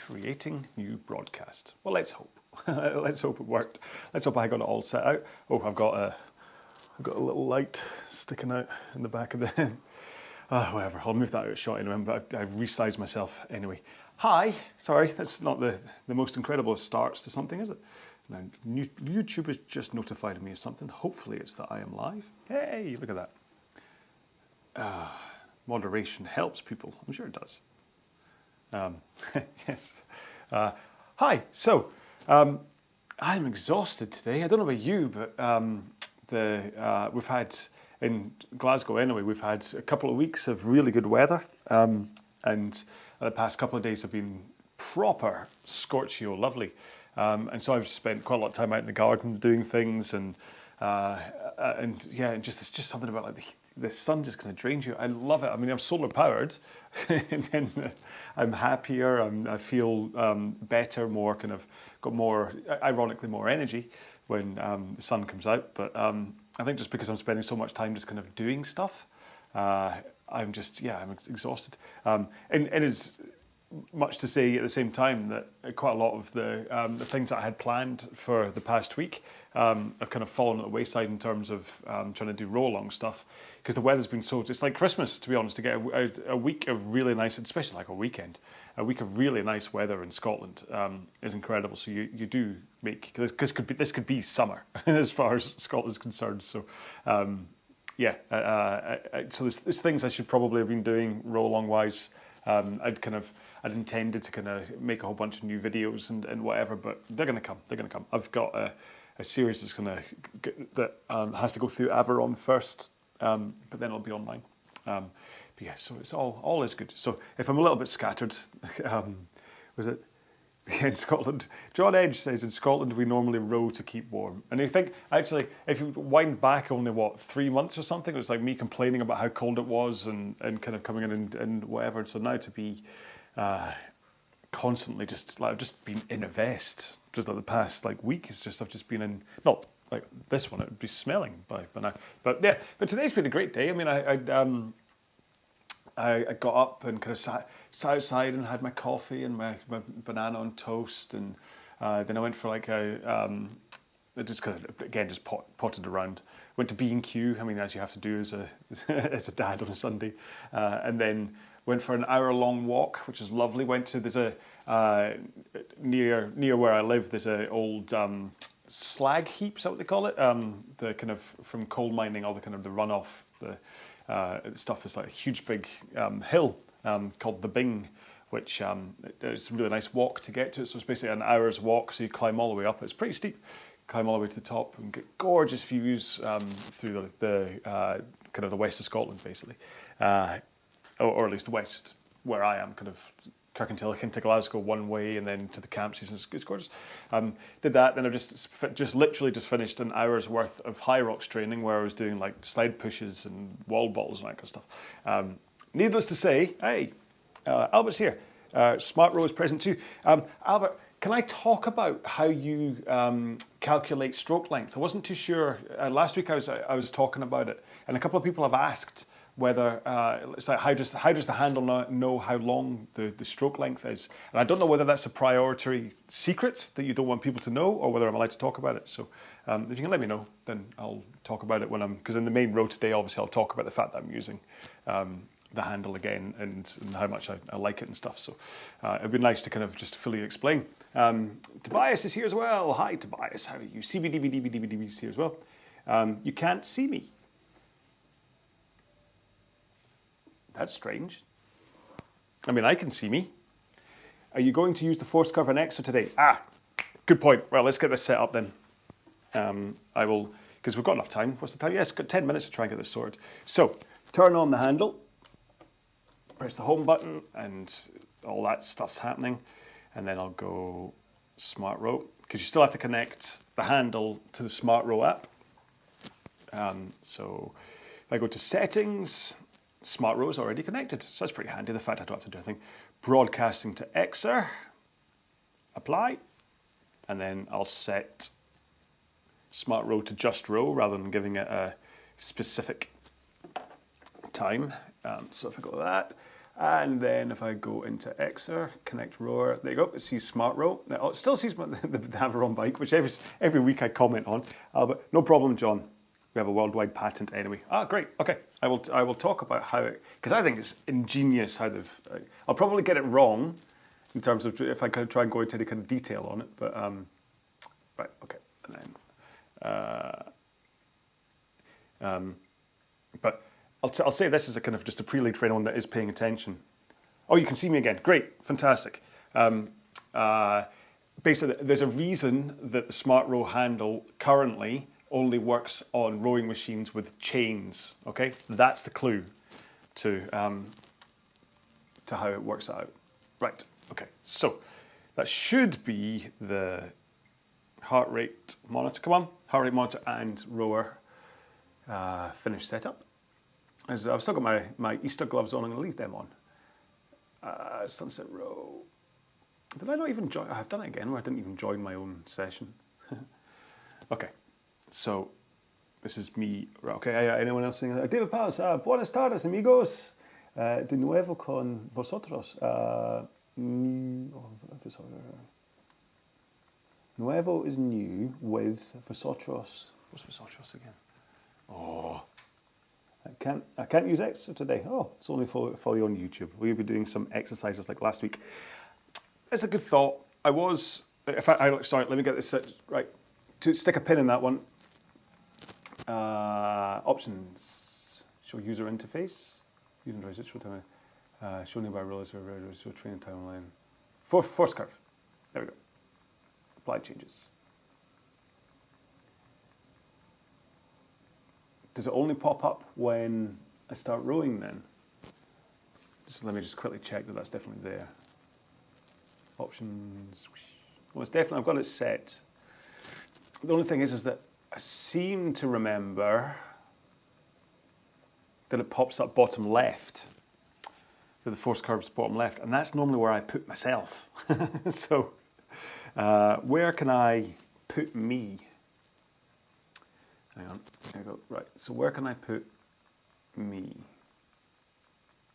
creating new broadcast. Well, let's hope. Let's hope it worked. Let's hope I got it all set out. Oh, I've got a little light sticking out in the back of the whatever, I'll move that out of shot in a minute, but I resized myself anyway. Hi, sorry, that's not the most incredible starts to something, is it? Now, YouTube has just notified me of something. Hopefully it's that I am live. Hey, look at that. Moderation helps people. I'm sure it does. Yes. Hi, so I'm exhausted today. I don't know about you, but we've had, in Glasgow anyway, we've had a couple of weeks of really good weather. And the past couple of days have been proper scorchio lovely. And so I've spent quite a lot of time out in the garden doing things, and it's just something about like the sun just kind of drains you. I love it. I mean, I'm solar powered, and then I'm happier. I feel better, more kind of got more, ironically, more energy when the sun comes out. But I think just because I'm spending so much time just kind of doing stuff, I'm exhausted. And it is much to say at the same time that quite a lot of the things that I had planned for the past week have kind of fallen at the wayside in terms of trying to do RowAlong stuff, because the weather's been so, it's like Christmas, to be honest, to get a week of really nice, especially like a weekend, a week of really nice weather in Scotland is incredible. So you do make, this could be summer as far as Scotland's concerned. So so there's things I should probably have been doing RowAlong wise. I'd intended to kind of make a whole bunch of new videos and whatever, but they're going to come. They're going to come. I've got a series that's going to has to go through Aviron first, but then it'll be online. But yeah, so it's all is good. So if I'm a little bit scattered, was it? In Scotland, John Edge says in Scotland we normally row to keep warm. And you think, actually, if you wind back only, 3 months or something, it was like me complaining about how cold it was and kind of coming in and whatever. So now to be constantly just been in a vest, just like the past week, it's just I've just been in, not like this one, it would be smelling by now. But yeah, but today's been a great day. I mean, I got up and kind of sat outside and had my coffee and my banana on toast, and then I went for just kind of again just potted around. Went to B&Q. I mean, as you have to do as a dad on a Sunday, and then went for an hour-long walk, which is lovely. There's a near where I live. There's a old slag heap, is that what they call it? The kind of from coal mining, all the kind of the runoff, the stuff. There's like a huge big hill called the Bing, which is a really nice walk to get to. So it's basically an hour's walk. So you climb all the way up. It's pretty steep. Climb all the way to the top and get gorgeous views through the kind of the west of Scotland, basically, or at least the west where I am, kind of Kirkintilloch into Glasgow one way, and then to the camps. It's gorgeous. Did that, then I just literally finished an hour's worth of high rocks training where I was doing like slide pushes and wall balls and that kind of stuff. Needless to say, hey, Albert's here. SmartRow is present too. Albert, can I talk about how you calculate stroke length? I wasn't too sure. Last week I was talking about it, and a couple of people have asked whether it's like how does the handle know how long the stroke length is, and I don't know whether that's a priority secret that you don't want people to know, or whether I'm allowed to talk about it. So if you can let me know, then I'll talk about it because in the main row today, obviously I'll talk about the fact that I'm using the handle again and how much I like it and stuff. So it'd be nice to kind of just fully explain. Tobias is here as well. Hi Tobias, how are you? CBDBDBDB is here as well. You can't see me. That's strange. I mean, I can see me. Are you going to use the force curve on Exo today? Good point. Well, let's get this set up then. I will, because we've got enough time. What's the time? Yes, got 10 minutes to try and get this sorted. So, turn on the handle, press the home button, and all that stuff's happening. And then I'll go SmartRow, because you still have to connect the handle to the SmartRow app. So, if I go to settings, SmartRow is already connected, so that's pretty handy. The fact I don't have to do anything. Broadcasting to Exer, apply, and then I'll set SmartRow to just row rather than giving it a specific time. So if I go to that, And then if I go into Xer, connect rower, there you go, it sees smart row. Now, it still sees the WaterRower bike, which every week I comment on. But no problem, John. We have a worldwide patent anyway. Ah, great. Okay, I will talk about how, because I think it's ingenious how they've. I'll probably get it wrong in terms of if I could try and go into any kind of detail on it. But right, okay, and then. But I'll say this as a kind of just a prelude for anyone that is paying attention. Oh, you can see me again. Great, fantastic. Basically, there's a reason that the smart row handle currently only works on rowing machines with chains. Okay, that's the clue to how it works out. Right. Okay. So that should be the heart rate monitor. Come on, heart rate monitor and rower finished setup. I've still got my Easter gloves on. I'm going to leave them on. Sunset row. Did I not even join? I've done it again where I didn't even join my own session. Okay, so this is me. Okay, anyone else saying that? David Paz, buenas tardes, amigos. De nuevo con vosotros. Nuevo is new with vosotros. What's vosotros again? Oh. I can't use X today. Oh, it's only follow you on YouTube. We'll be doing some exercises like last week. It's a good thought. Sorry, let me get this right. To stick a pin in that one. Options. Show user interface. User interface. Show time. Show nearby rollers. Show training timeline. Force curve. There we go. Apply changes. Does it only pop up when I start rowing then? Let me just quickly check that that's definitely there. Options. Well, it's definitely, I've got it set. The only thing is that I seem to remember that it pops up bottom left, with the force curves bottom left, and that's normally where I put myself. So, where can I put me? Hang on, there you go. Right, so where can I put me?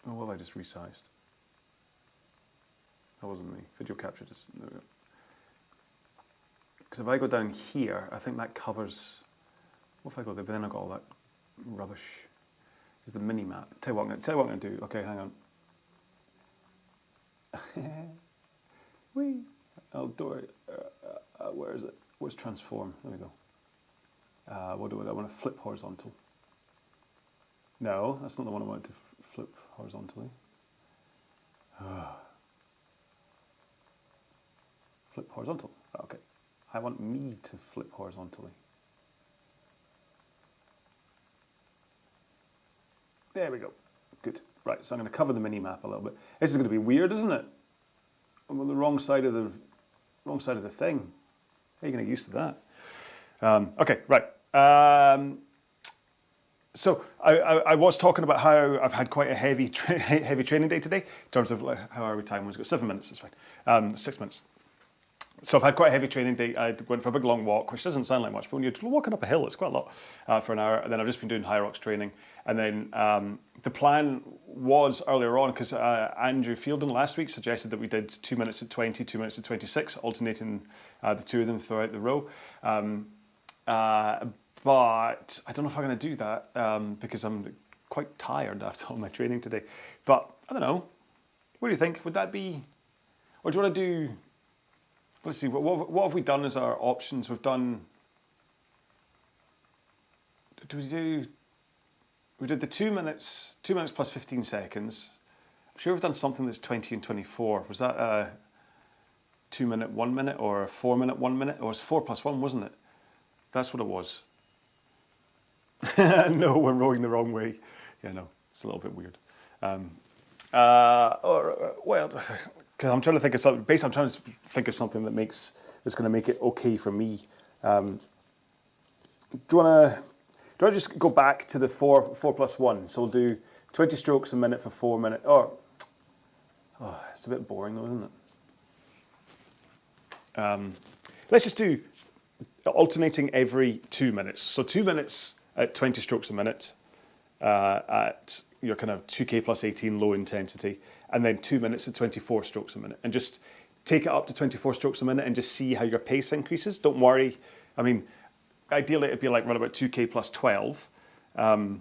Oh, what have I just resized? That wasn't me. Video capture just, there we go. Because if I go down here, I think that covers, what if I go there, but then I've got all that rubbish. Is the mini map. Tell you what I'm going to do. Okay, hang on. Whee! I'll do it. Where is it? Where's transform? There we go. What do I want to flip horizontal? No, that's not the one I wanted to flip horizontally. Flip horizontal. Okay. I want me to flip horizontally. There we go. Good. Right, so I'm going to cover the mini map a little bit. This is going to be weird, isn't it? I'm on the wrong side of the thing. How are you going to get used to that? Okay, right. So I was talking about how I've had quite a heavy training day today in terms of like, how are we time? We've got 7 minutes. It's fine. 6 minutes. So I've had quite a heavy training day. I went for a big long walk, which doesn't sound like much, but when you're walking up a hill, it's quite a lot for an hour. And then I've just been doing high rocks training. And then the plan was earlier on, because Andrew Fielden last week suggested that we did 2 minutes at 20, 2 minutes at 26, alternating the two of them throughout the row. But I don't know if I'm going to do that because I'm quite tired after all my training today. But I don't know. What do you think? Would that be, or do you want to do? Let's see. What have we done as our options? We've done. We did the 2 minutes. 2 minutes plus 15 seconds. I'm sure we've done something that's 20 and 24. Was that a 2 minute, 1 minute, or a 4 minute, 1 minute? Or it was 4 plus 1, wasn't it? That's what it was. No, we're rowing the wrong way. Yeah, no, it's a little bit weird. Well, because I'm trying to think of something. Basically, I'm trying to think of something that's going to make it okay for me. Do you want to just go back to the 4 plus 1? So we'll do 20 strokes a minute for 4 minutes. It's a bit boring though, isn't it? Let's just do alternating every 2 minutes. So 2 minutes at 20 strokes a minute at your kind of 2K plus 18 low intensity, and then 2 minutes at 24 strokes a minute, and just take it up to 24 strokes a minute and just see how your pace increases. Don't worry. I mean, ideally it'd be like run about 2K plus 12. The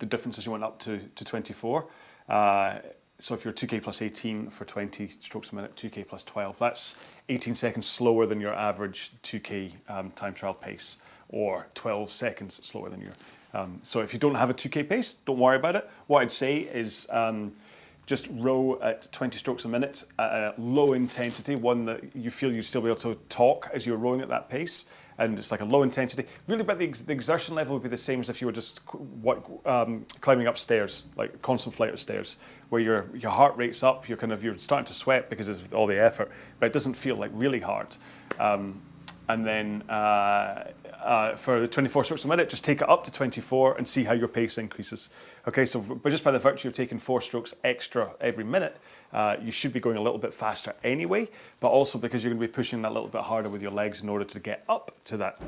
difference is you went up to 24. So if you're 2K plus 18 for 20 strokes a minute, 2K plus 12, that's 18 seconds slower than your average 2K time trial pace, or 12 seconds slower than your... so if you don't have a 2K pace, don't worry about it. What I'd say is just row at 20 strokes a minute at a low intensity, one that you feel you'd still be able to talk as you're rowing at that pace. And it's like a low intensity. Really, but the exertion level would be the same as if you were just climbing upstairs, like constant flight of stairs, where your heart rate's up, you're starting to sweat because of all the effort, but it doesn't feel like really hard. And then for the 24 strokes a minute, just take it up to 24 and see how your pace increases. Okay, so but just by the virtue of taking 4 strokes extra every minute, you should be going a little bit faster anyway, but also because you're going to be pushing that little bit harder with your legs in order to get up to that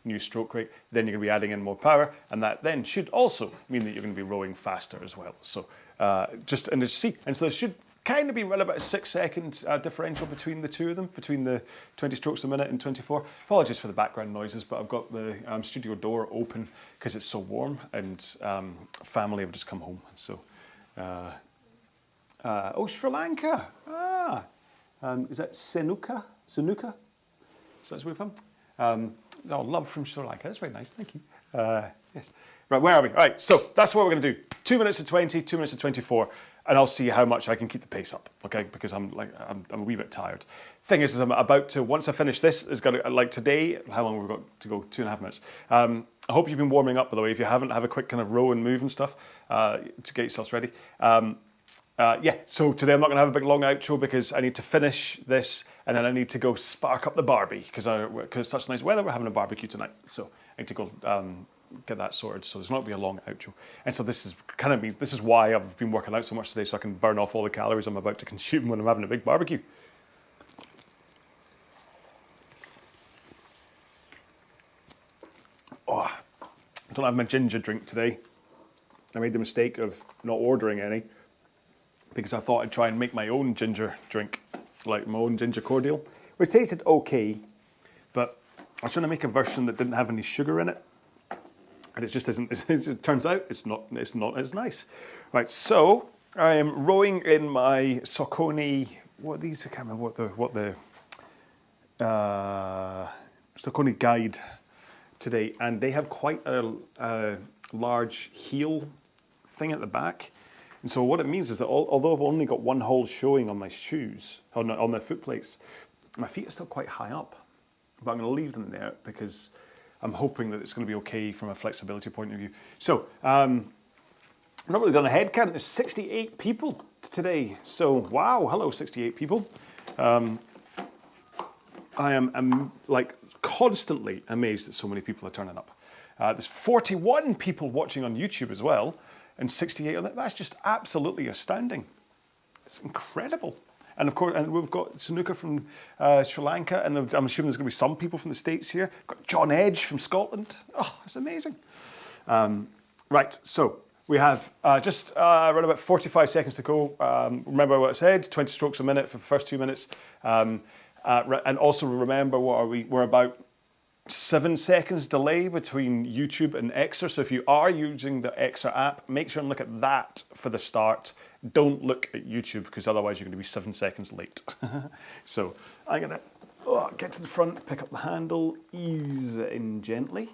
new stroke rate, then you're going to be adding in more power, and that then should also mean that you're going to be rowing faster as well. So so there should kind of be around about a 6-second differential between the two of them, between the 20 strokes a minute and 24. Apologies for the background noises, but I've got the studio door open because it's so warm, and family have just come home. So, oh, Sri Lanka. Is that Senuka? Senuka? So that's where we're from. Love from Sri Lanka. That's very nice. Thank you. Yes. Right, where are we? All right, so that's what we're going to do. 2 minutes to 20, 2 minutes to 24. And I'll see how much I can keep the pace up, okay? Because I'm a wee bit tired. Thing is I'm about to, once I finish this, like today, how long have we got to go? 2.5 minutes. I hope you've been warming up, by the way. If you haven't, have a quick kind of row and move and stuff to get yourselves ready. Yeah, so today I'm not going to have a big long outro because I need to finish this, and then I need to go spark up the Barbie because it's such nice weather. We're having a barbecue tonight, so I need to go get that sorted, so there's not going to be a long outro. And so this is why I've been working out so much today, so I can burn off all the calories I'm about to consume when I'm having a big barbecue. Oh, I don't have my ginger drink today. I made the mistake of not ordering any because I thought I'd try and make my own ginger drink, like my own ginger cordial, which tasted okay, but I was trying to make a version that didn't have any sugar in it. And it just isn't. It turns out it's not as nice. Right, so I am rowing in my Saucony. What are these? I can't remember what the Saucony guide today, and they have quite a large heel thing at the back. And so what it means is that although I've only got one hole showing on my shoes, on my foot plates, my feet are still quite high up. But I'm going to leave them there because I'm hoping that it's going to be okay from a flexibility point of view. So, I've not really done a head count. There's 68 people today. So, wow, hello 68 people. I am like constantly amazed that so many people are turning up. There's 41 people watching on YouTube as well, and 68. That's just absolutely astounding. It's incredible. And of course, and we've got Sanuka from Sri Lanka, and I'm assuming there's going to be some people from the States here. We've got John Edge from Scotland. Oh, that's amazing. Right, so we have just around about 45 seconds to go. Remember what I said, 20 strokes a minute for the first 2 minutes. And also remember, we're about 7 seconds delay between YouTube and Exer. So if you are using the Exer app, make sure and look at that for the start. Don't look at YouTube because otherwise you're going to be 7 seconds late. So I'm going to get to the front, pick up the handle, ease it in gently.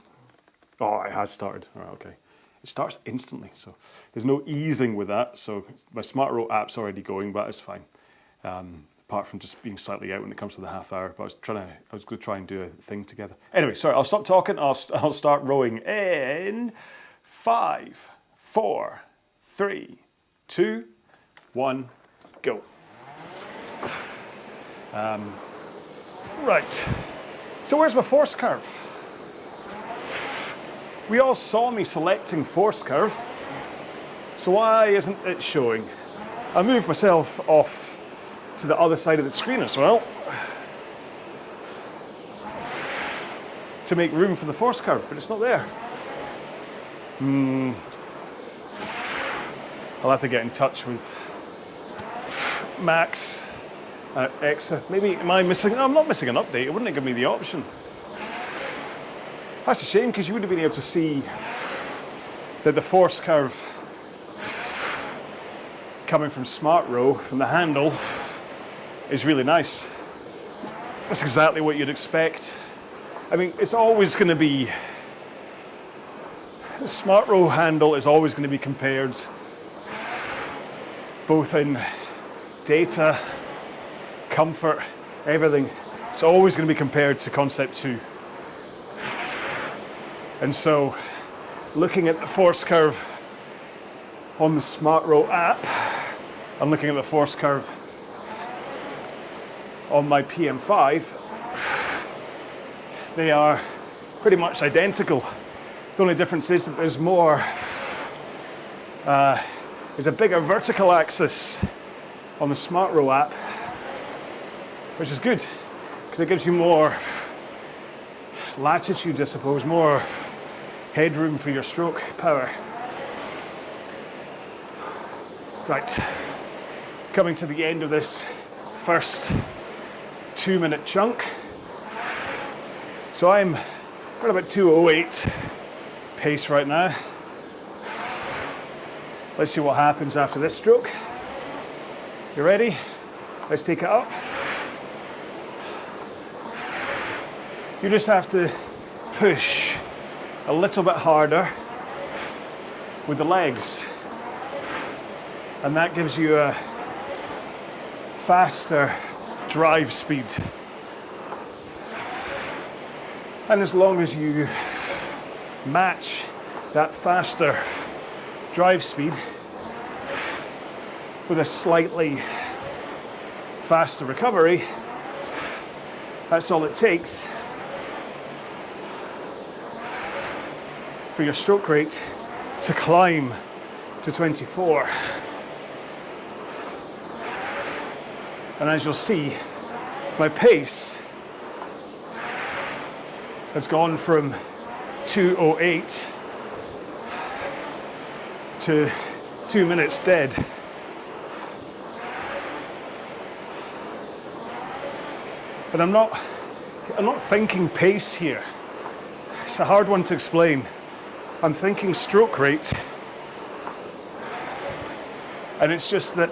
Oh, it has started. All right, okay. It starts instantly, so there's no easing with that. So my Smart Row app's already going, but it's fine. Apart from just being slightly out when it comes to the half hour. But I was going to try and do a thing together. Anyway, sorry, I'll stop talking. I'll start rowing in 5, 4, 3, 2, 1, go. Right, so where's my force curve? We all saw me selecting force curve, so why isn't it showing? I moved myself off to the other side of the screen as well to make room for the force curve, but it's not there. I'll have to get in touch with Max at EXA. Maybe, am I missing? No, I'm not missing an update. It wouldn't give me the option. That's a shame, because you would have been able to see that the force curve coming from SmartRow, from the handle, is really nice. That's exactly what you'd expect. I mean, it's always going to be, the SmartRow handle is always going to be compared, both in data, comfort, everything. It's always going to be compared to Concept 2. And so, looking at the force curve on the SmartRow app, I'm looking at the force curve on my PM5. They are pretty much identical. The only difference is that there's more, there's a bigger vertical axis on the SmartRow app, which is good, because it gives you more latitude, I suppose, more headroom for your stroke power. Right, coming to the end of this first 2-minute chunk. So I'm at about 2:08 pace right now. Let's see what happens after this stroke. You ready? Let's take it up. You just have to push a little bit harder with the legs, and that gives you a faster drive speed. And as long as you match that faster drive speed with a slightly faster recovery, that's all it takes for your stroke rate to climb to 24. And as you'll see, my pace has gone from 2:08 to 2 minutes dead. But I'm not thinking pace here. It's a hard one to explain. I'm thinking stroke rate, and it's just that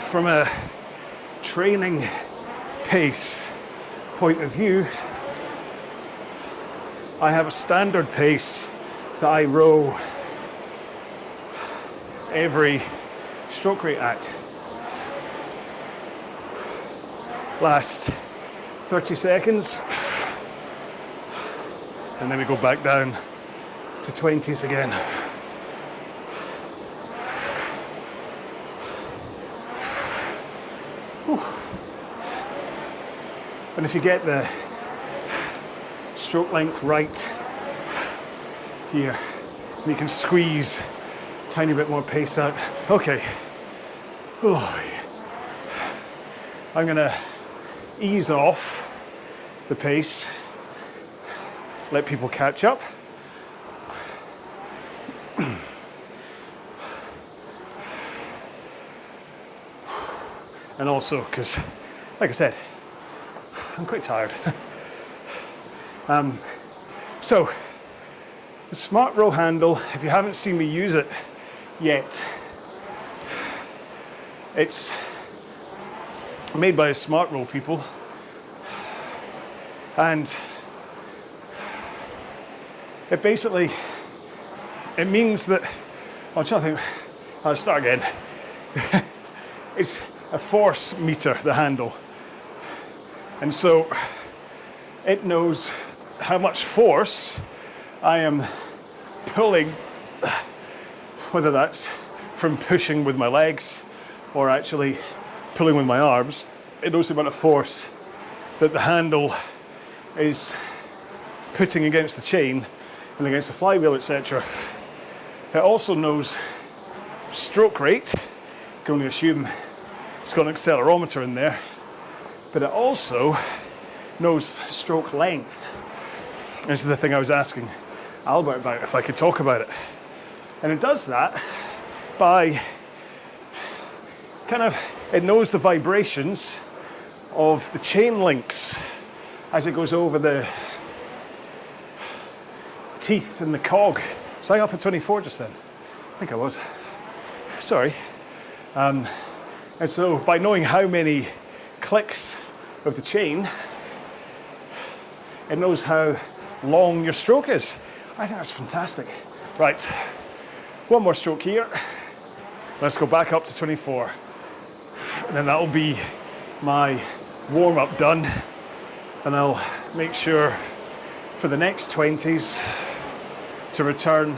from a training pace point of view, I have a standard pace that I row every stroke rate at. Last 30 seconds, and then we go back down to 20s again. Whew. And if you get the stroke length right here, you can squeeze a tiny bit more pace out. Okay. Oh, I'm gonna ease off the pace, let people catch up. And also, because, like I said, I'm quite tired. So, the SmartRow handle, if you haven't seen me use it yet, it's made by SmartRow people, and it basically, it means that, I'm trying to think, I'll start again. It's a force meter, the handle, and so it knows how much force I am pulling, whether that's from pushing with my legs or actually pulling with my arms. It knows the amount of force that the handle is putting against the chain and against the flywheel, etc. It also knows stroke rate. You can only assume it's got an accelerometer in there, but it also knows stroke length. This is the thing I was asking Albert about, if I could talk about it. And it does that by it knows the vibrations of the chain links as it goes over the teeth in the cog. Was I up at 24 just then? I think I was. Sorry. And so by knowing how many clicks of the chain, it knows how long your stroke is. I think that's fantastic. Right, one more stroke here. Let's go back up to 24. And then that'll be my warm-up done. And I'll make sure for the next 20s to return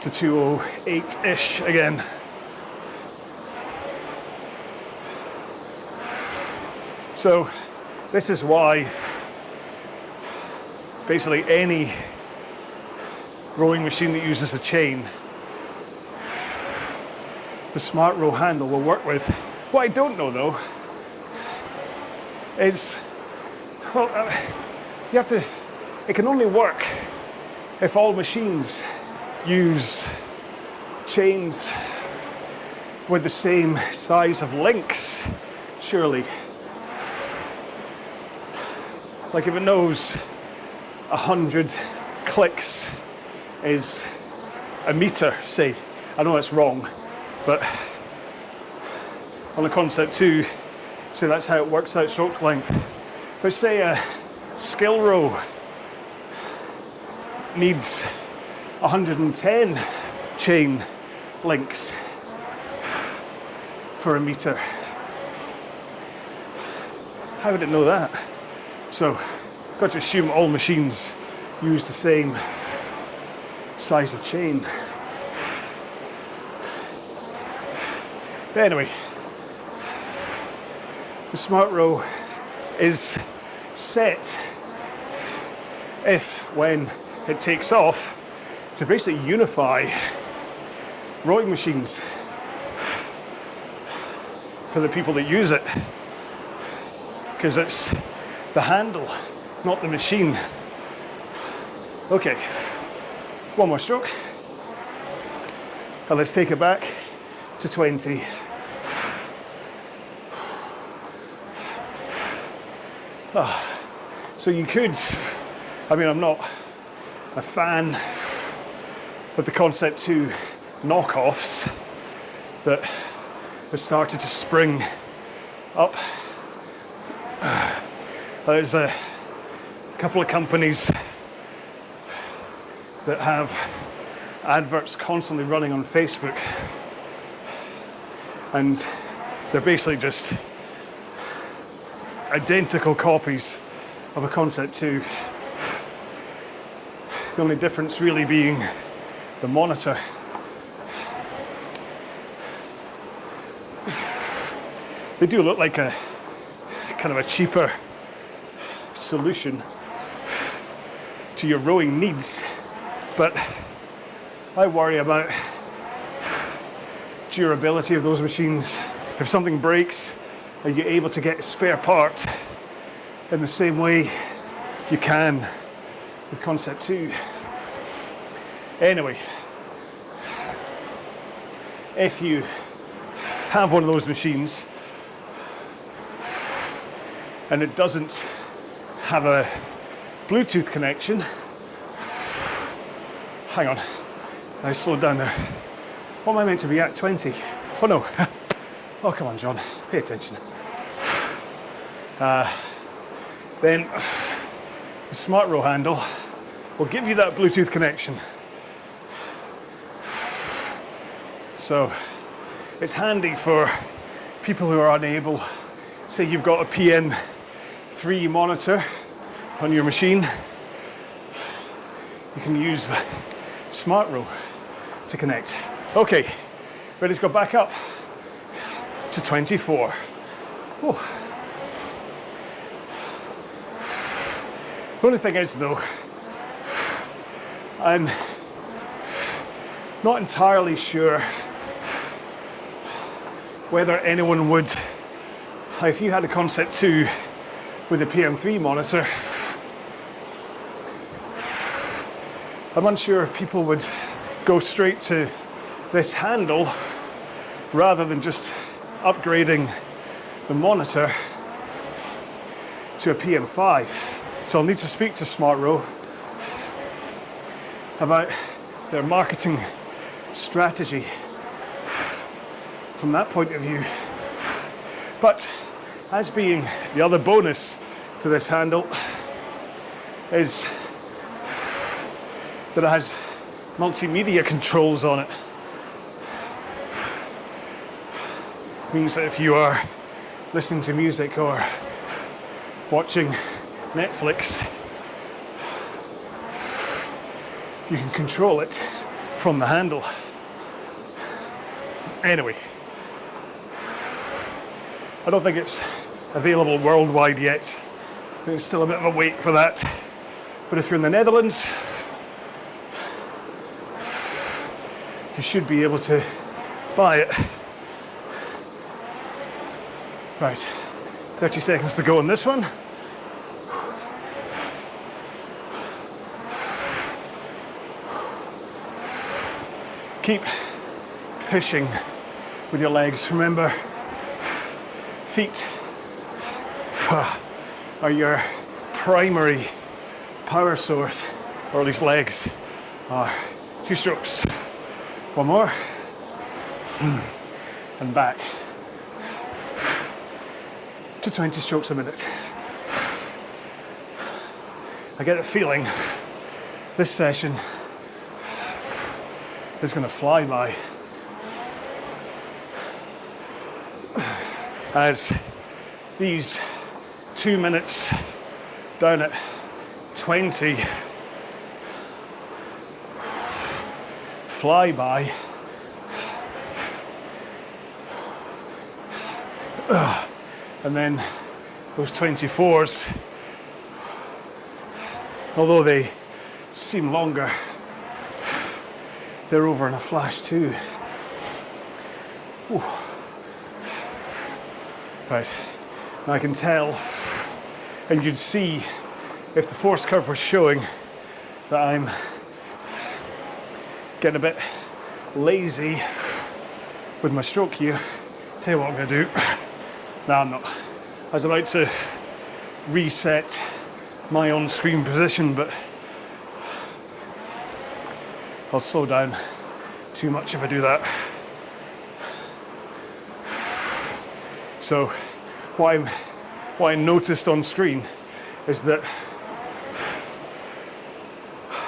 to 208-ish again. So this is why basically any rowing machine that uses a chain, the smart row handle will work with. What I don't know though is, well, you have to, it can only work if all machines use chains with the same size of links, surely. Like if it knows 100 clicks is a meter, say. I know that's wrong, but on the Concept 2, say that's how it works out stroke length. But say a skill row needs 110 chain links for a meter. How would it know that? So, got to assume all machines use the same size of chain. But anyway, the smart row is set if, when it takes off, to basically unify rowing machines for the people that use it, because it's the handle, not the machine. Okay, one more stroke, and let's take it back to 20. So you could, I mean, I'm not a fan of the Concept 2 knockoffs that have started to spring up. There's a couple of companies that have adverts constantly running on Facebook, and they're basically just identical copies of a Concept 2. The only difference really being the monitor. They do look like a kind of a cheaper solution to your rowing needs, but I worry about durability of those machines. If something breaks, are you able to get a spare part in the same way you can with Concept 2? Anyway, if you have one of those machines and it doesn't have a Bluetooth connection, hang on, I slowed down there. What am I meant to be at, 20? Oh no, oh come on John, pay attention. Then the smart row handle will give you that Bluetooth connection. So it's handy for people who are unable, say you've got a PM3 monitor on your machine, you can use the smart row to connect. Okay, ready to go back up to 24. Oh. The only thing is though, I'm not entirely sure whether anyone would, if you had a Concept 2 with a PM3 monitor, I'm unsure if people would go straight to this handle rather than just upgrading the monitor to a PM5. So I'll need to speak to SmartRow about their marketing strategy from that point of view. But as being the other bonus to this handle is that it has multimedia controls on it. Means that if you are listening to music or watching Netflix, you can control it from the handle. Anyway, I don't think it's available worldwide yet. I think it's still a bit of a wait for that. But if you're in the Netherlands, you should be able to buy it. Right, 30 seconds to go on this one. Keep pushing with your legs. Remember, feet are your primary power source, or at least legs are. 2 strokes. One more. And back to 20 strokes a minute. I get a feeling this session is going to fly by as these 2 minutes down at 20 fly by. And then those 24s, although they seem longer, they're over in a flash too. Whew. Right, now I can tell, and you'd see if the force curve was showing, that I'm getting a bit lazy with my stroke here. Tell you what I'm going to do. No, I'm not. I was about to reset my on-screen position, but I'll slow down too much if I do that. So what I noticed on screen is that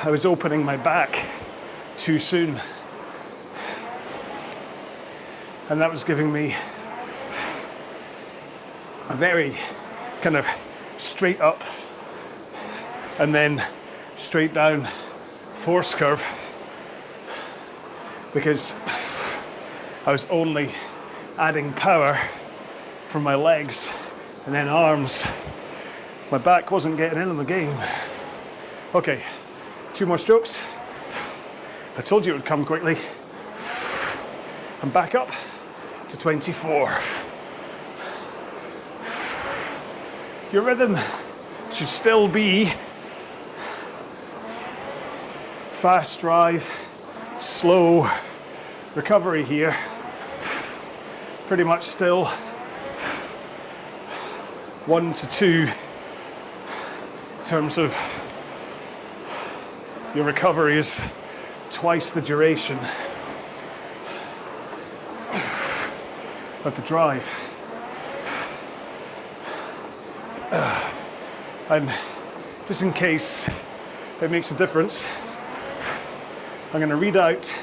I was opening my back too soon, and that was giving me a very kind of straight up and then straight down force curve, because I was only adding power from my legs and then arms. My back wasn't getting in the game. Okay, 2 more strokes. I told you it would come quickly. And back up to 24. Your rhythm should still be fast drive, slow recovery here. Pretty much still 1 to 2 in terms of your recovery is twice the duration of the drive. And just in case it makes a difference, I'm going to read out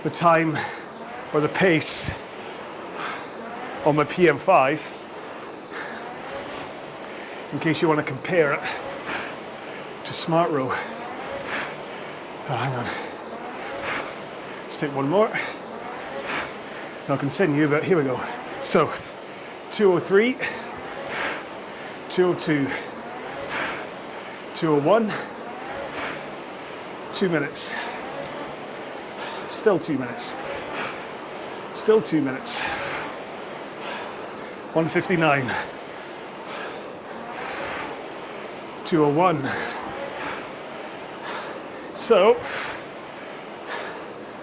the time or the pace on my PM5 in case you want to compare it to SmartRow. Oh, hang on. Let's take one more. I'll continue, but here we go. So, 203, 202, 201, 2 minutes. Still 2 minutes. Still 2 minutes. 159. 201. So,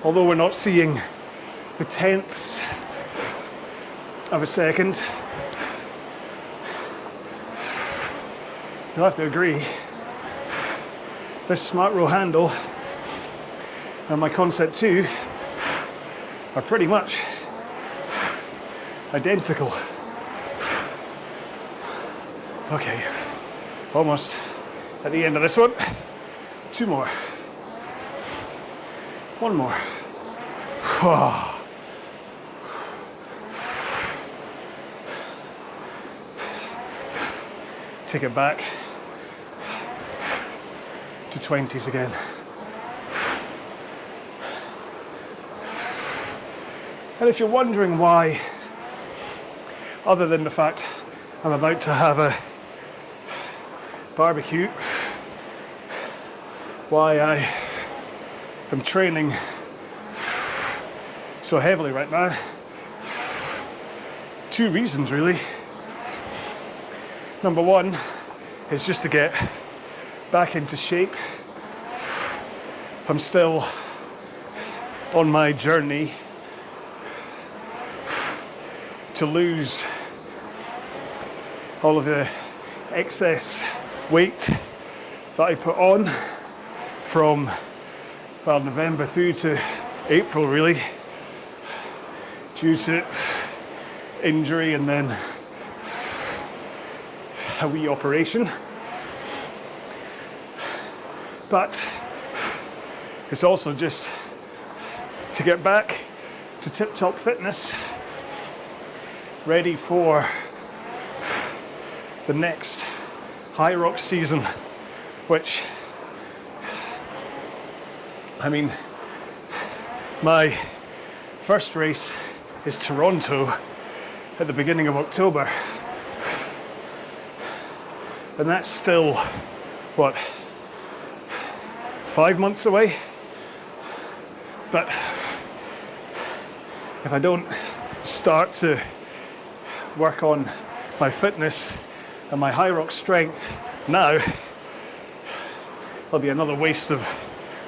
although we're not seeing the tenths of a second, you'll have to agree, this Smart Row handle and my Concept 2 are pretty much identical. Okay, almost at the end of this one. 2 more. 1 more. Take it back to 20s again. And if you're wondering why, other than the fact I'm about to have a barbecue, why I am training so heavily right now, 2 reasons really. Number 1 is just to get back into shape. I'm still on my journey to lose all of the excess weight that I put on from, well, November through to April really, due to injury and then a wee operation. But it's also just to get back to tip-top fitness, ready for the next high rock season, which, I mean, my first race is Toronto at the beginning of October, and that's still, what, 5 months away? But if I don't start to work on my fitness and my high rock strength now, there'll be another waste of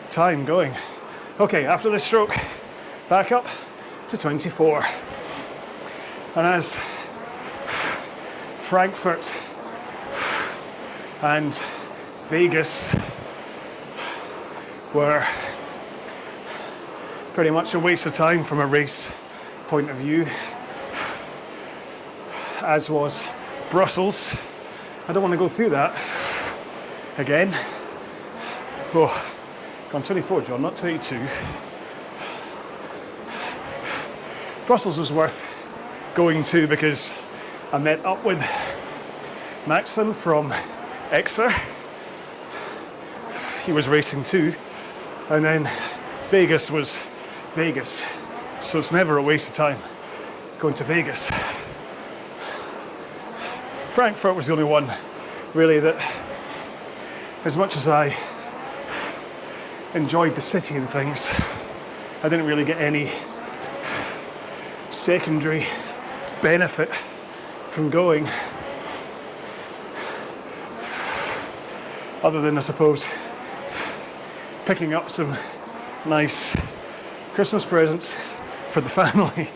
time going. Okay, after this stroke, back up to 24. And as Frankfurt and Vegas were pretty much a waste of time from a race point of view, as was Brussels. I don't want to go through that again. Oh, gone 24, John, not 22. Brussels was worth going to because I met up with Maxim from Exeter. He was racing too. And then Vegas was Vegas. So it's never a waste of time going to Vegas. Frankfurt was the only one really that, as much as I enjoyed the city and things, I didn't really get any secondary benefit from going, other than, I suppose, picking up some nice Christmas presents for the family.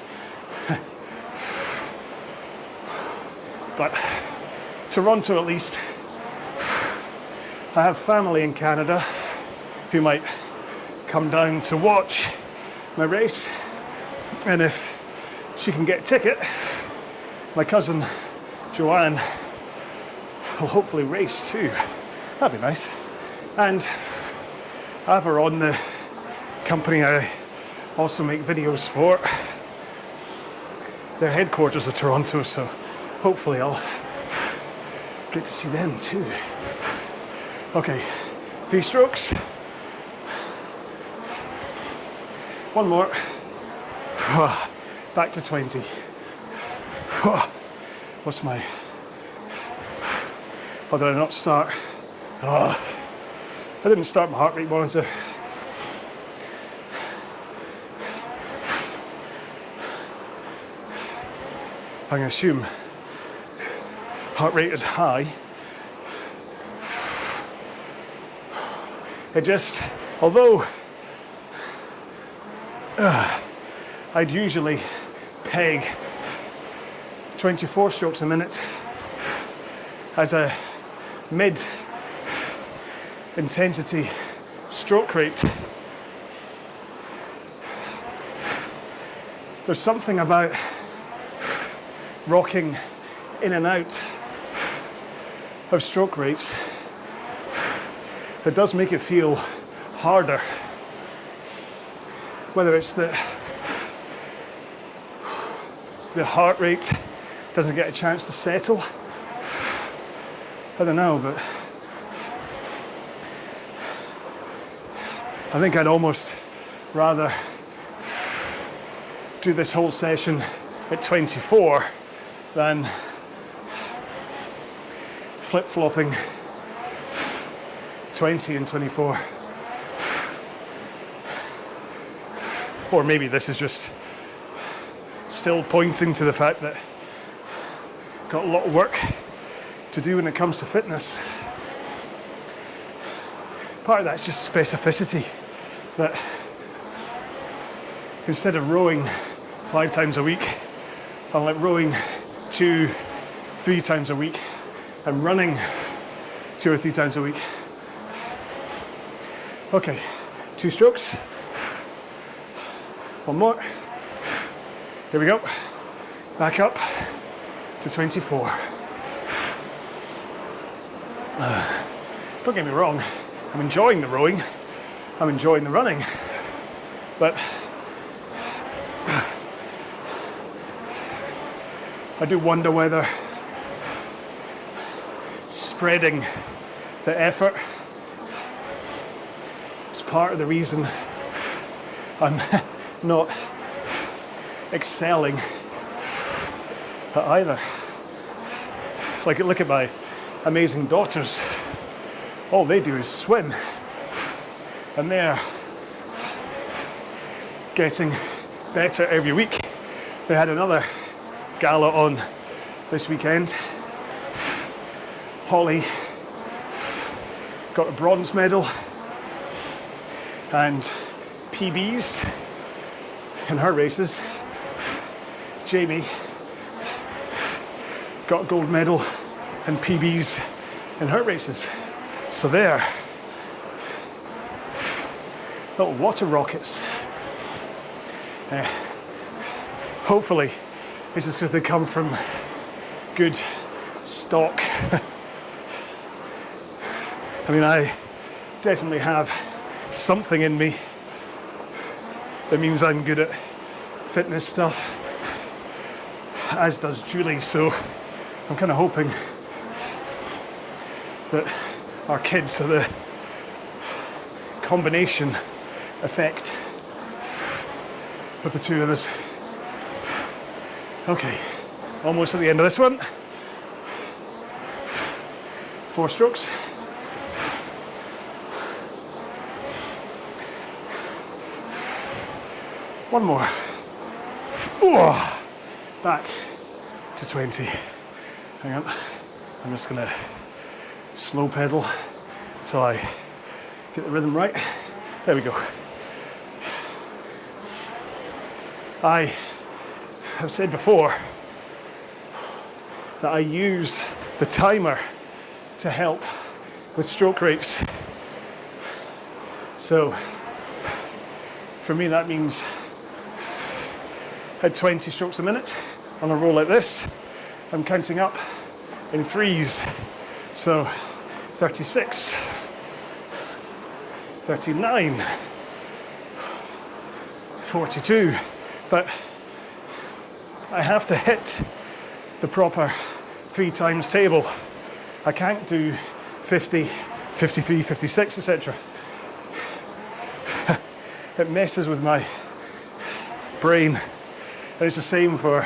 But Toronto, at least, I have family in Canada who might come down to watch my race, and if she can get a ticket, my cousin Joanne will hopefully race too. That'd be nice. And I have her on the company I also make videos for. Their headquarters are Toronto, so hopefully I'll get to see them too. Okay, 3 strokes. 1 more. Back to 20. What's my... Oh, did I not start? I didn't start my heart rate monitor. I'm going to assume heart rate is high. It just, although I'd usually peg 24 strokes a minute as a mid-intensity stroke rate. There's something about rocking in and out of stroke rates that does make it feel harder. Whether it's that the heart rate doesn't get a chance to settle, I don't know, but I think I'd almost rather do this whole session at 24 than flip-flopping 20 and 24. Or maybe this is just still pointing to the fact that I've got a lot of work to do when it comes to fitness. Part of that's just specificity, that instead of rowing 5 times a week, I'm like rowing 2-3 times a week and running 2 or 3 times a week. Okay, 2 strokes. One more. Here we go. Back up to 24. Don't get me wrong, I'm enjoying the rowing, I'm enjoying the running, but I do wonder whether spreading the effort is part of the reason I'm not excelling at either. Like, look at my amazing daughters. All they do is swim, and they're getting better every week. They had another gala on this weekend. Holly got a bronze medal and PBs in her races. Jamie got a gold medal and PBs in her races. So they're little water rockets. Hopefully this is because they come from good stock. I mean, I definitely have something in me that means I'm good at fitness stuff, as does Julie, so I'm kind of hoping that our kids are the combination effect of the two of us. Okay, almost at the end of this one. 4 strokes. One more. Ooh, back to 20. Hang on, I'm just gonna slow pedal until I get the rhythm right. There we go. I have said before that I use the timer to help with stroke rates. So for me that means at 20 strokes a minute on a roll like this, I'm counting up in 3s. So 36, 39, 42, but I have to hit the proper 3 times table. I can't do 50, 53, 56, etc. It messes with my brain. And it's the same for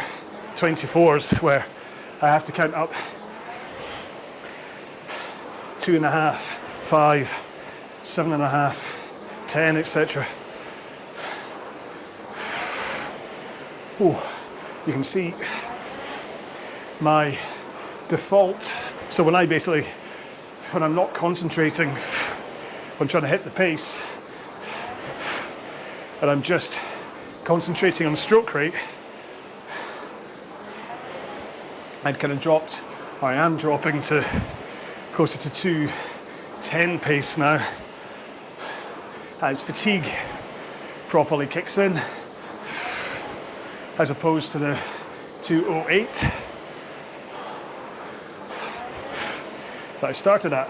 24s, where I have to count up 2.5, 5, 7.5, 10, etc. Oh, you can see my default. So when I'm not concentrating on trying to hit the pace, and I'm just concentrating on stroke rate, I'd kind of dropped, or I am dropping to closer to 2:10 pace now as fatigue properly kicks in, as opposed to the 2:08 that I started at.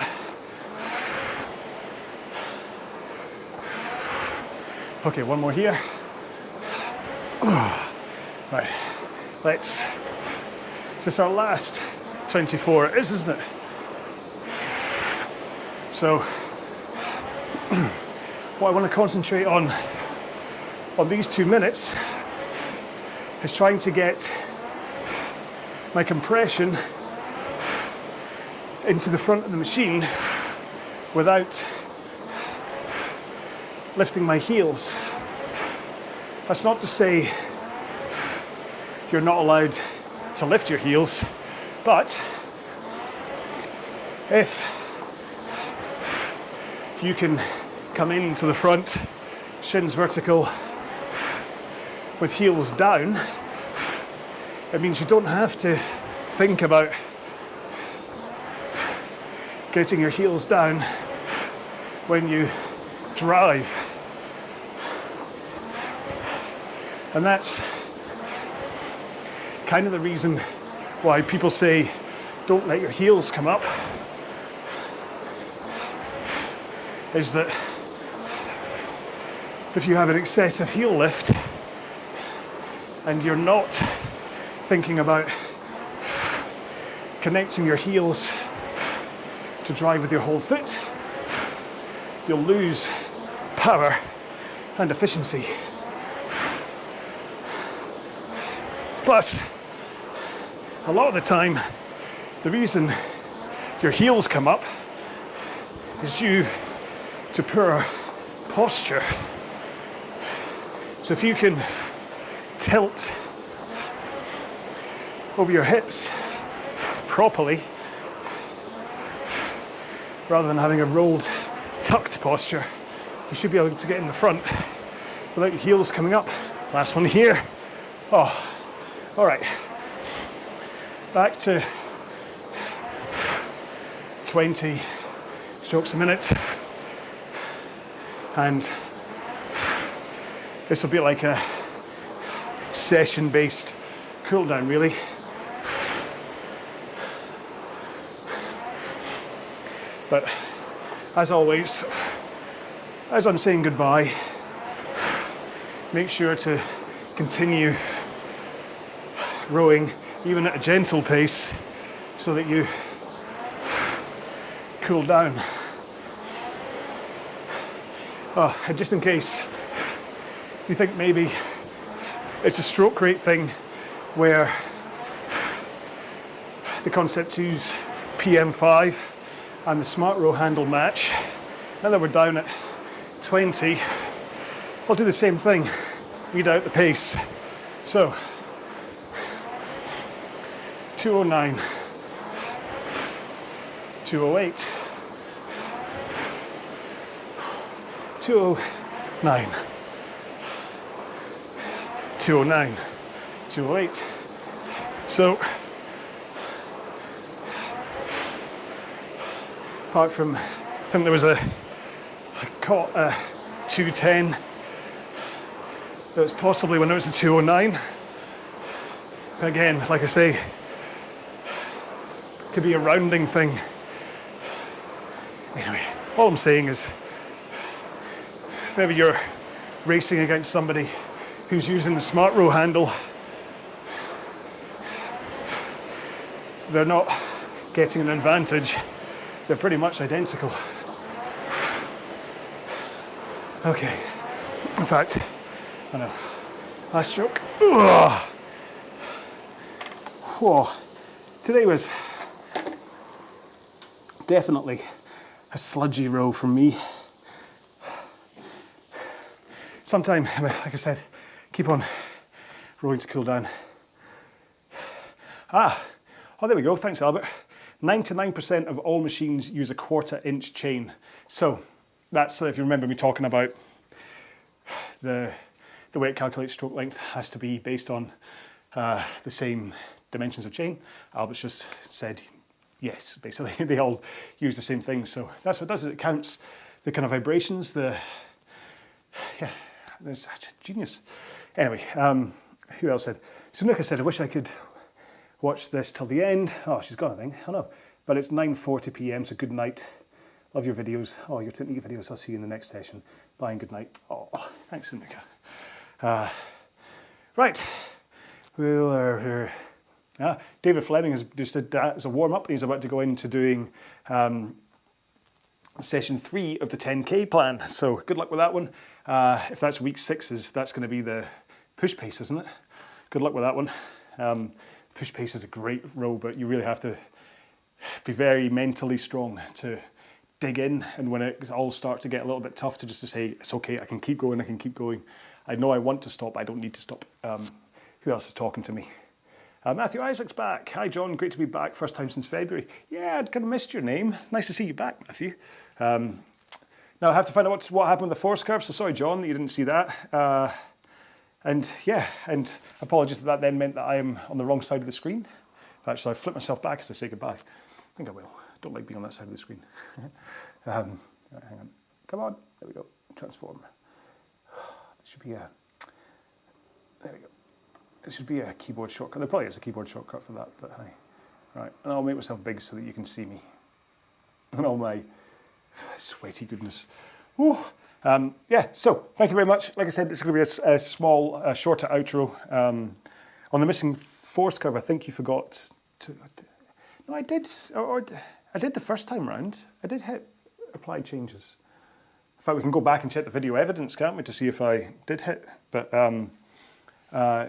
Okay, one more here. Right, this is our last 24, it is, isn't it? So, what I want to concentrate on these 2 minutes is trying to get my compression into the front of the machine without lifting my heels. That's not to say you're not allowed to lift your heels, but if you can come into the front, shins vertical, with heels down, it means you don't have to think about getting your heels down when you drive. And that's kind of the reason why people say don't let your heels come up, is that if you have an excessive heel lift and you're not thinking about connecting your heels to drive with your whole foot, you'll lose power and efficiency. Plus, a lot of the time, the reason your heels come up is due to poor posture. So if you can tilt over your hips properly, rather than having a rolled, tucked posture, you should be able to get in the front without your heels coming up. Last one here. Oh, all right. Back to 20 strokes a minute. And this will be like a session-based cool down, really. But as always, as I'm saying goodbye, make sure to continue rowing even at a gentle pace so that you cool down. Oh, and just in case you think maybe it's a stroke rate thing where the Concept 2's PM5 and the Smart Row handle match, now that we're down at 20, I'll do the same thing, read out the pace. So, 209, 208, 209, 209, 208. So, apart from, I think there was I caught a 210. That was possibly when it was a 209. Again, like I say, could be a rounding thing. Anyway, all I'm saying is, maybe you're racing against somebody who's using the Smart Row handle, they're not getting an advantage. They're pretty much identical. Okay, in fact, I know, last stroke. Ugh. Whoa. Today was definitely a sludgy row for me. Sometime, like I said, keep on rowing to cool down. Oh, there we go, thanks Albert. 99% of all machines use a 1/4 inch chain. So that's, if you remember me talking about the the way it calculates stroke length has to be based on the same dimensions of chain. Albert's just said yes, basically. They all use the same thing. So that's what it does, is it counts the kind of vibrations, yeah, it's genius. Anyway, who else said? Sunuka said, I wish I could watch this till the end. Oh, she's gone, I think. I know. But it's 9:40 p.m, so good night. Love your videos. Oh, your technique videos. I'll see you in the next session. Bye and good night. Oh, thanks, Sunuka. Right. David Fleming has just did that as a warm-up. He's about to go into doing session 3 of the 10K plan. So good luck with that one. If that's week 6, that's going to be the push pace, isn't it? Good luck with that one. Push pace is a great row, but you really have to be very mentally strong to dig in, and when it all starts to get a little bit tough, to say, it's okay, I can keep going, I can keep going. I know I want to stop, I don't need to stop. Who else is talking to me? Matthew Isaac's back. Hi John, great to be back, first time since February. Yeah, I'd kind of missed your name. It's nice to see you back, Matthew. Now I have to find out what happened with the force curve, so sorry John that you didn't see that. And apologies that then meant that I am on the wrong side of the screen. Actually, I flip myself back as I say goodbye. I think I will. I don't like being on that side of the screen. Right, hang on. Come on. There we go. Transform. There should be a... There we go. There should be a keyboard shortcut. There probably is a keyboard shortcut for that, but hi. Right, and I'll make myself big so that you can see me. And all my sweaty goodness. Whew. Yeah, so thank you very much. Like I said, this is going to be a small, shorter outro. On the missing force curve, I think you forgot to... No, I did. I did the first time round. I did hit apply changes. In fact, we can go back and check the video evidence, can't we, to see if I did hit. But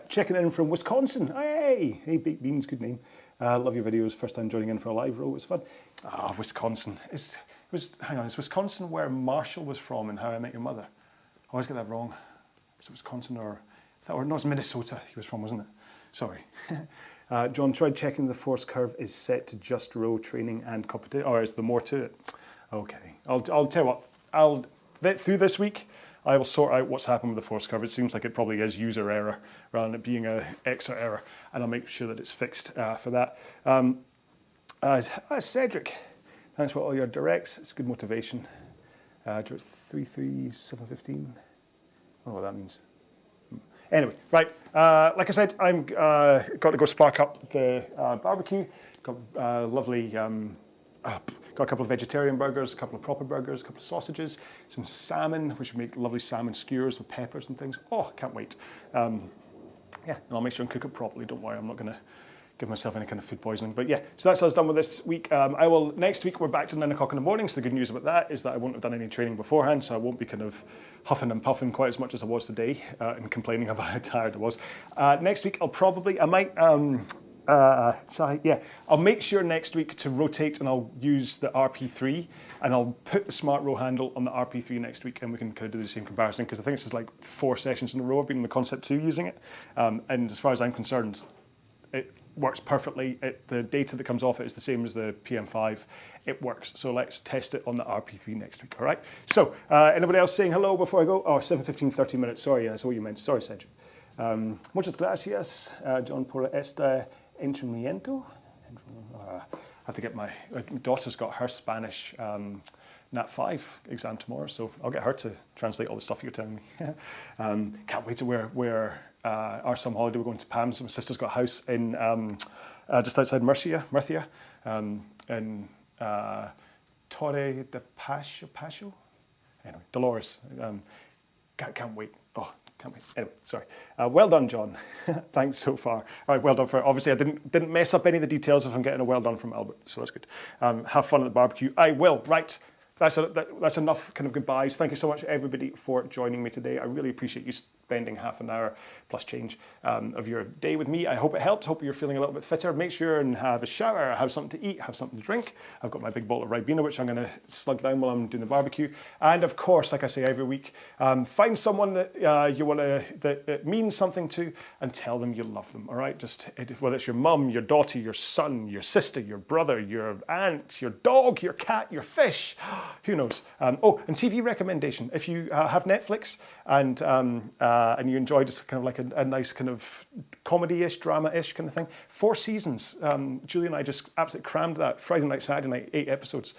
checking in from Wisconsin. Hey, Baked Beans, good name. Love your videos. First time joining in for a live row. It was fun. Wisconsin. Is Wisconsin where Marshall was from in How I Met Your Mother? I always get that wrong. Was it Wisconsin or no, it's Minnesota he was from, wasn't it? Sorry. John tried checking the force curve is set to just row training and competition, or is there more to it? Okay, I'll tell you what, through this week, I will sort out what's happened with the force curve. It seems like it probably is user error rather than it being a EXA error, and I'll make sure that it's fixed for that. Cedric, thanks for all your directs. It's good motivation. 33715. I don't know what that means. Anyway, right, like I said, I'm got to go spark up the barbecue. Got lovely, got a couple of vegetarian burgers, a couple of proper burgers, a couple of sausages, some salmon, which would make lovely salmon skewers with peppers and things. Oh, can't wait. Yeah, and I'll make sure and cook it properly. Don't worry, I'm not going to give myself any kind of food poisoning. But yeah, so that's us done with this week. Next week we're back to 9 o'clock in the morning. So the good news about that is that I won't have done any training beforehand, so I won't be kind of huffing and puffing quite as much as I was today and complaining about how tired I was. Next week I'll make sure next week to rotate, and I'll use the RP3, and I'll put the smart row handle on the RP3 next week, and we can kind of do the same comparison, because I think this is like 4 sessions in a row I've been in the Concept 2 using it, and as far as I'm concerned, it works perfectly. The data that comes off it is the same as the PM5. It works. So let's test it on the RP3 next week, all right? So anybody else saying hello before I go? Oh, 7:15, 30 minutes. Sorry, that's what you meant. Sorry, Cedric. Muchas gracias, John, por esta entrenamiento. I have to get my daughter's got her Spanish Nat 5 exam tomorrow, so I'll get her to translate all the stuff you're telling me. Can't wait to where our summer holiday. We're going to Pam's. My sister's got a house in just outside Murcia, in Torre de Pacho. Anyway, Dolores. Can't wait. Oh, can't wait. Anyway, sorry. Well done, John. Thanks so far. All right, well done for. Obviously, I didn't mess up any of the details if I'm getting a well done from Albert, so that's good. Have fun at the barbecue. I will. Right. That's enough kind of goodbyes. Thank you so much, everybody, for joining me today. I really appreciate you spending half an hour plus change of your day with me. I hope it helps. Hope you're feeling a little bit fitter. Make sure and have a shower, have something to eat, have something to drink. I've got my big bottle of Ribena, which I'm going to slug down while I'm doing the barbecue. And of course, like I say every week, find someone that you want to that means something to, and tell them you love them. All right, just whether it's your mum, your daughter, your son, your sister, your brother, your aunt, your dog, your cat, your fish. Who knows? Oh, and TV recommendation. If you have Netflix and you enjoy just kind of like a nice kind of comedy-ish, drama-ish kind of thing, 4 seasons. Julie and I just absolutely crammed that. Friday night, Saturday night, 8 episodes.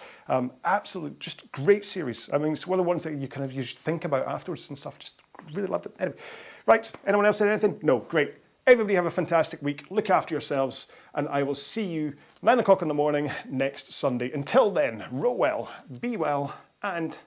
Absolute, just great series. I mean, it's one of the ones that you think about afterwards and stuff. Just really loved it. Anyway, right. Anyone else say anything? No. Great. Everybody have a fantastic week. Look after yourselves, and I will see you 9 o'clock in the morning next Sunday. Until then, row well, be well, and